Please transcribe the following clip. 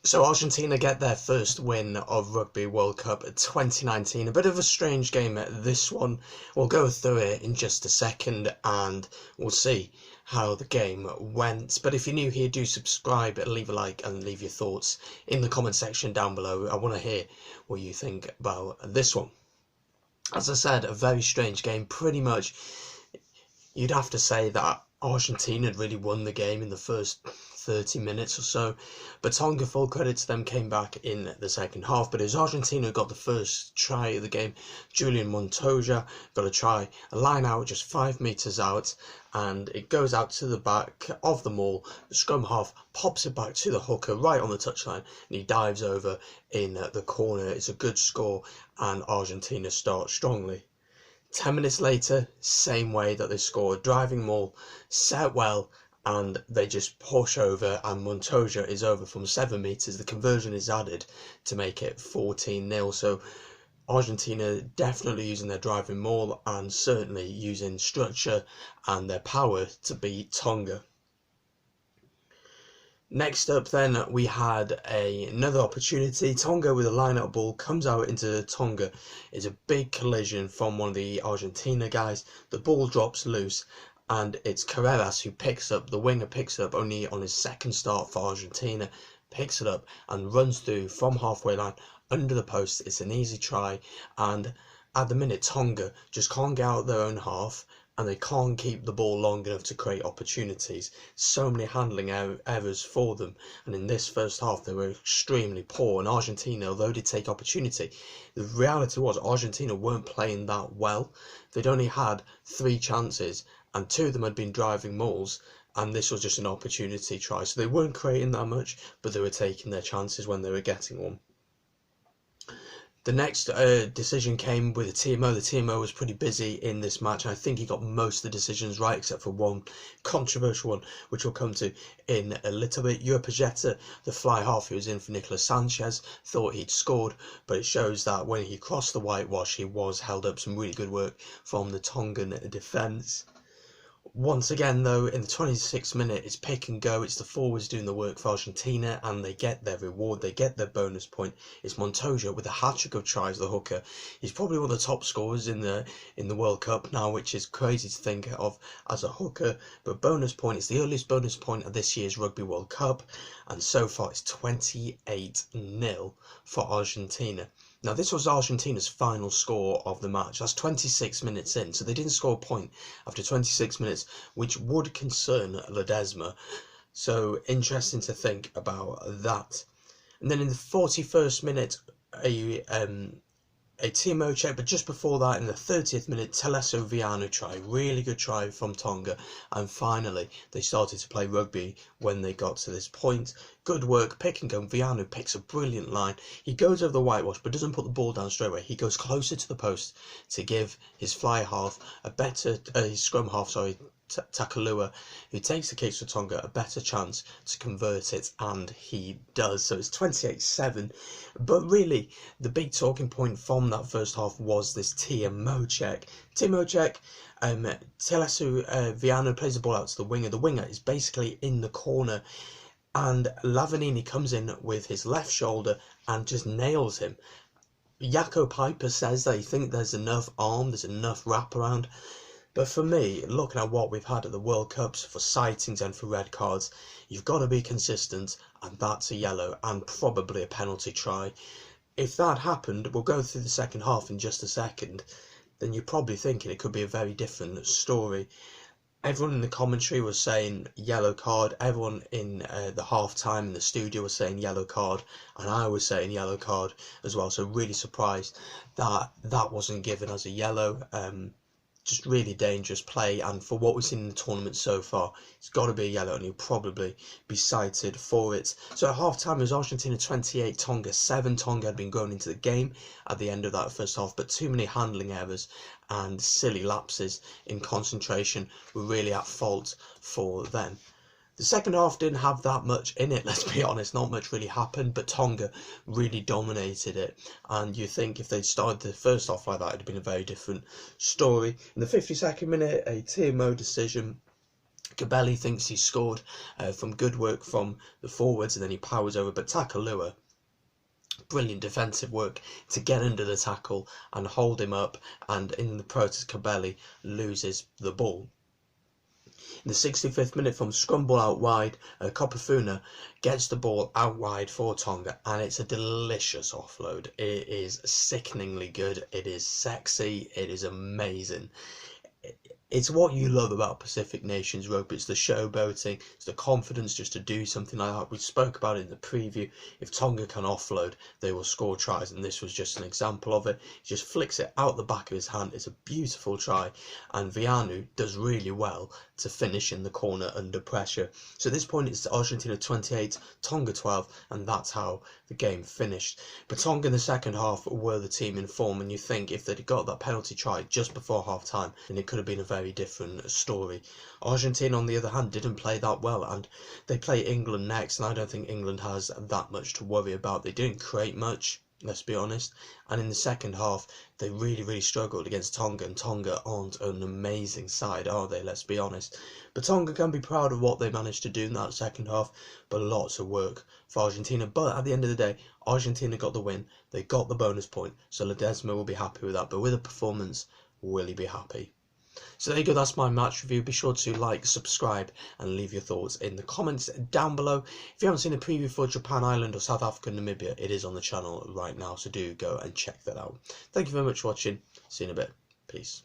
So Argentina get their first win of Rugby World Cup 2019. A bit of a strange game at this one. We'll go through it in just a second and we'll see how the game went. But if you're new here, do subscribe, leave a like and leave your thoughts in the comment section down below. I want to hear what you think about this one. As I said, a very strange game. Pretty much you'd have to say that Argentina had really won the game in the first 30 minutes or so, but Tonga, full credit to them, came back in the second half. But it was Argentina who got the first try of the game. Julian Montoya got a try, a line out just 5 metres out, and it goes out to the back of the maul. The scrum half pops it back to the hooker right on the touchline, and he dives over in the corner. It's a good score, and Argentina start strongly. 10 minutes later, same way that they scored, driving maul, set well, and they just push over, and Montoya is over from 7 metres. The conversion is added to make it 14-0. So Argentina definitely using their driving maul and certainly using structure and their power to beat Tonga. Next up then we had another opportunity. Tonga with a line-out ball comes out into Tonga. It's a big collision from one of the Argentina guys. The ball drops loose and it's Carreras who picks up, the winger picks it up only on his second start for Argentina, picks it up and runs through from halfway line under the post. It's an easy try, and at the minute Tonga just can't get out their own half and they can't keep the ball long enough to create opportunities. So many handling errors for them, and in this first half they were extremely poor. And Argentina, although they take opportunity, the reality was Argentina weren't playing that well. They'd only had 3 chances and 2 of them had been driving mauls, and this was just an opportunity try. So they weren't creating that much, but they were taking their chances when they were getting one. The next decision came with the TMO. The TMO was pretty busy in this match. I think he got most of the decisions right, except for one controversial one, which we'll come to in a little bit. Yuri Pagetta, the fly half who was in for Nicolas Sanchez, thought he'd scored, but it shows that when he crossed the whitewash, he was held up. Some really good work from the Tongan defence. Once again though, in the 26th minute, it's pick and go. It's the forwards doing the work for Argentina, and they get their reward, they get their bonus point. It's Montoya with a hat-trick of tries, the hooker. He's probably one of the top scorers in the World Cup now, which is crazy to think of as a hooker. But bonus point, it's the earliest bonus point of this year's Rugby World Cup, and so far it's 28-0 for Argentina. Now this was Argentina's final score of the match. That's 26 minutes in, so they didn't score a point after 26 minutes, which would concern Ledesma. So interesting to think about that. And then in the 41st minute, a TMO check, but just before that, in the 30th minute, Teleso Viano try, really good try from Tonga, and finally they started to play rugby when they got to this point. Good work, pick and go. Viano picks a brilliant line. He goes over the whitewash, but doesn't put the ball down straight away. He goes closer to the post to give his fly half a better, his scrum half, sorry, Takalua, who takes the kicks for Tonga, a better chance to convert it, and he does. So it's 28-7. But really, the big talking point from that first half was this TMO check. TMO check, Telesu Viano plays the ball out to the winger. The winger is basically in the corner, and Lavanini comes in with his left shoulder and just nails him. Jaco Peyper says that he thinks there's enough arm, there's enough wraparound. But for me, looking at what we've had at the World Cups for sightings and for red cards, you've got to be consistent, and that's a yellow and probably a penalty try. If that happened, we'll go through the second half in just a second, then you're probably thinking it could be a very different story. Everyone in the commentary was saying yellow card, everyone in the half-time in the studio was saying yellow card, and I was saying yellow card as well, so really surprised that that wasn't given as a yellow. Just really dangerous play, and for what we've seen in the tournament so far, it's got to be a yellow, and he'll probably be cited for it. So at half-time it was Argentina 28, Tonga 7. Tonga had been going into the game at the end of that first half, but too many handling errors and silly lapses in concentration were really at fault for them. The second half didn't have that much in it, let's be honest, not much really happened, but Tonga really dominated it, and you think if they'd started the first half like that, it'd have been a very different story. In the 52nd minute, a TMO decision, Cabelli thinks he scored from good work from the forwards, and then he powers over, but Takalua, brilliant defensive work to get under the tackle and hold him up, and in the process Cabelli loses the ball. In the 65th minute, from scrum ball out wide, Kopafuna gets the ball out wide for Tonga, and it's a delicious offload. It is sickeningly good, it is sexy, it is amazing. It's what you love about Pacific Nations rugby. It's the showboating, it's the confidence just to do something like that. We spoke about it in the preview. If Tonga can offload, they will score tries, and this was just an example of it. He just flicks it out the back of his hand. It's a beautiful try, and Vianu does really well to finish in the corner under pressure. So at this point, it's Argentina 28, Tonga 12, and that's how the game finished. But Tonga in the second half were the team in form, and you think if they'd got that penalty try just before half time, then it could have been a very different story. Argentina, on the other hand, didn't play that well, and they play England next, and I don't think England has that much to worry about. They didn't create much, let's be honest, and in the second half they really struggled against Tonga, and Tonga aren't an amazing side, are they? Let's be honest. But Tonga can be proud of what they managed to do in that second half, but lots of work for Argentina. But at the end of the day, Argentina got the win, they got the bonus point, so Ledesma will be happy with that. But with a performance, will he be happy? So there you go, that's my match review. Be sure to like, subscribe, and leave your thoughts in the comments down below. If you haven't seen the preview for Japan, Ireland, or South Africa, Namibia, it is on the channel right now, so do go and check that out. Thank you very much for watching. See you in a bit. Peace.